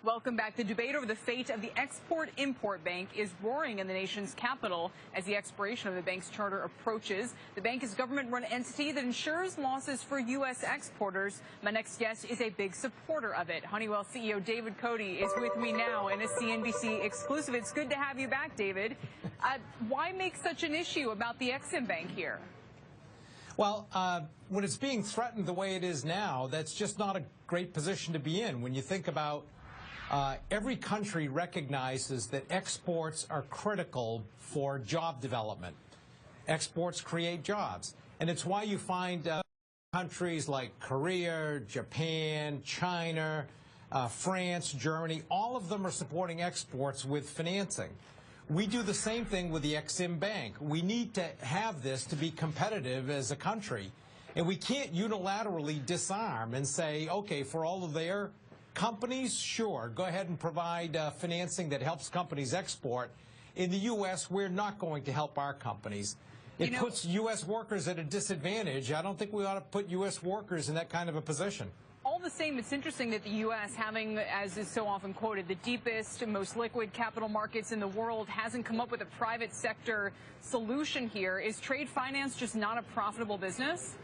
Welcome back. The debate over the fate of the Export-Import Bank is roaring in the nation's capital as the expiration of the bank's charter approaches. The bank is a government-run entity that ensures losses for U.S. exporters. My next guest is a big supporter of it. Honeywell CEO David Cody is with me now in a CNBC exclusive. It's good to have you back, David. Why make such an issue about the ExIm Bank here? Well, when it's being threatened the way it is now, that's just not a great position to be in. When you think about every country recognizes that exports are critical for job development. Exports create jobs. And it's why you find countries like Korea, Japan, China, France, Germany, all of them are supporting exports with financing. We do the same thing with the ExIm Bank. We need to have this to be competitive as a country. And we can't unilaterally disarm and say, okay, for all of their companies, sure, go ahead and provide financing that helps companies export. In the U.S., we're not going to help our companies. It puts U.S. workers at a disadvantage. I don't think we ought to put U.S. workers in that kind of a position. All the same, it's interesting that the U.S., having, as is so often quoted, the deepest and most liquid capital markets in the world, hasn't come up with a private sector solution here. Is trade finance just not a profitable business?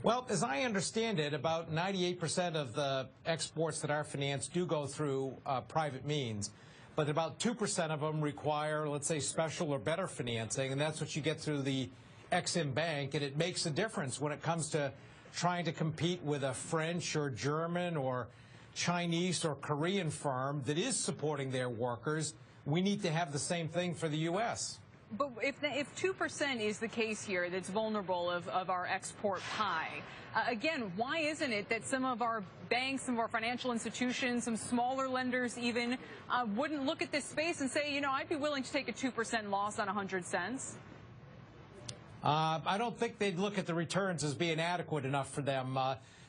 Well, as I understand it, about 98% of the exports that are financed do go through private means, but about 2% of them require, let's say, special or better financing, and that's what you get through the ExIm Bank, and it makes a difference when it comes to trying to compete with a French or German or Chinese or Korean firm that is supporting their workers. We need to have the same thing for the U.S. But if 2% is the case here that's vulnerable of our export pie, again, why isn't it that some of our banks, some of our financial institutions, some smaller lenders even, wouldn't look at this space and say, you know, I'd be willing to take a 2% loss on 100 cents? I don't think they'd look at the returns as being adequate enough for them.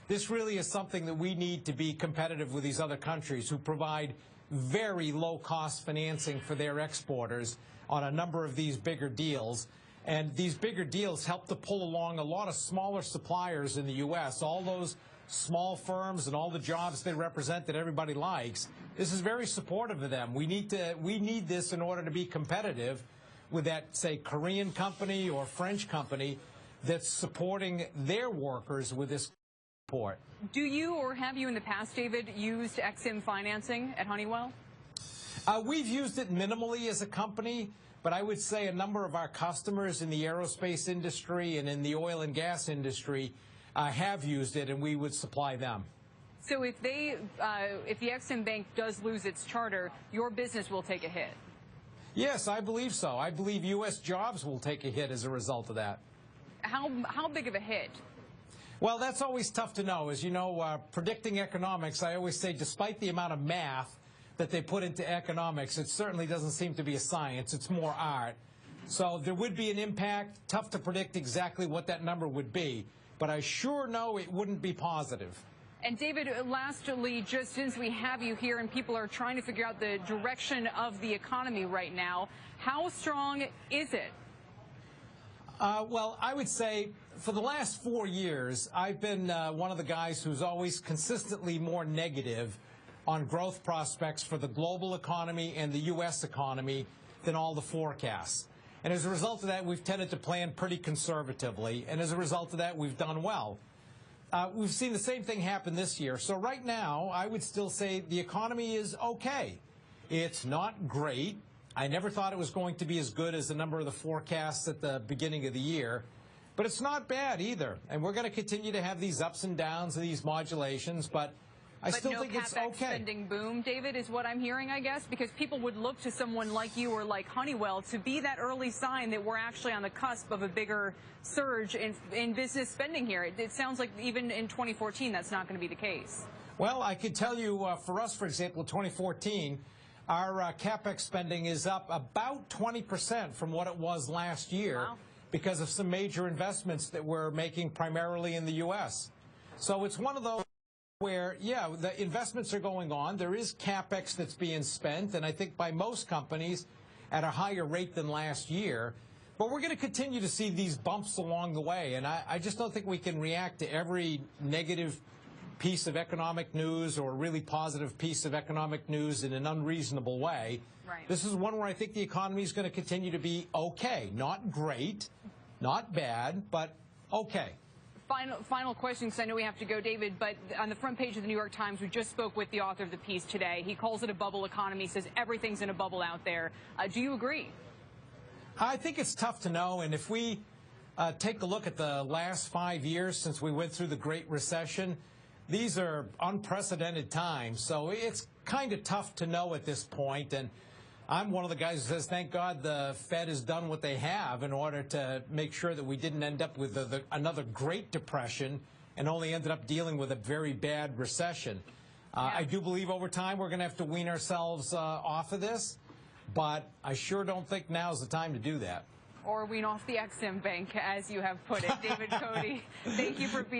This really is something that we need to be competitive with these other countries who provide very low-cost financing for their exporters on a number of these bigger deals. And these bigger deals help to pull along a lot of smaller suppliers in the U.S., all those small firms and all the jobs they represent that everybody likes. This is very supportive of them. We need this in order to be competitive with that, say, Korean company or French company that's supporting their workers with this support. Do you, or have you in the past, David, used ExIm financing at Honeywell? We've used it minimally as a company, but I would say a number of our customers in the aerospace industry and in the oil and gas industry have used it, and we would supply them. So if the ExIm Bank does lose its charter, your business will take a hit? Yes, I believe so. I believe U.S. jobs will take a hit as a result of that. How big of a hit? Well, that's always tough to know. As you know, predicting economics, I always say, despite the amount of math that they put into economics, it certainly doesn't seem to be a science. It's more art. So there would be an impact. Tough to predict exactly what that number would be. But I sure know it wouldn't be positive. And David, lastly, just since we have you here and people are trying to figure out the direction of the economy right now, how strong is it? Well, I would say for the last 4 years, I've been one of the guys who's always consistently more negative on growth prospects for the global economy and the U.S. economy than all the forecasts. And as a result of that, we've tended to plan pretty conservatively. And as a result of that, we've done well. We've seen the same thing happen this year. So right now, I would still say the economy is okay. It's not great. I never thought it was going to be as good as a number of the forecasts at the beginning of the year. But it's not bad either. And we're going to continue to have these ups and downs and these modulations. But I still think it's okay. But no CapEx spending boom, David, is what I'm hearing, I guess, because people would look to someone like you or like Honeywell to be that early sign that we're actually on the cusp of a bigger surge in business spending here. It sounds like even in 2014 that's not going to be the case. Well, I could tell you for us, for example, 2014, our CapEx spending is up about 20% from what it was last year. Wow. Because of some major investments that we're making primarily in the U.S. So it's one of those where, yeah, the investments are going on. There is CapEx that's being spent, and I think by most companies at a higher rate than last year. But we're going to continue to see these bumps along the way, and I just don't think we can react to every negative piece of economic news or a really positive piece of economic news in an unreasonable way. Right. This is one where I think the economy is going to continue to be okay. Not great, not bad, but okay. Final question, because I know we have to go, David, but on the front page of the New York Times, we just spoke with the author of the piece today. He calls it a bubble economy, says everything's in a bubble out there. Do you agree? I think it's tough to know, and if we take a look at the last 5 years since we went through the Great Recession, these are unprecedented times, so it's kind of tough to know at this point. And I'm one of the guys who says, thank God the Fed has done what they have in order to make sure that we didn't end up with another Great Depression and only ended up dealing with a very bad recession. I do believe over time we're going to have to wean ourselves off of this, but I sure don't think now's the time to do that. Or wean off the ExIm Bank, as you have put it. David Cody, thank you for being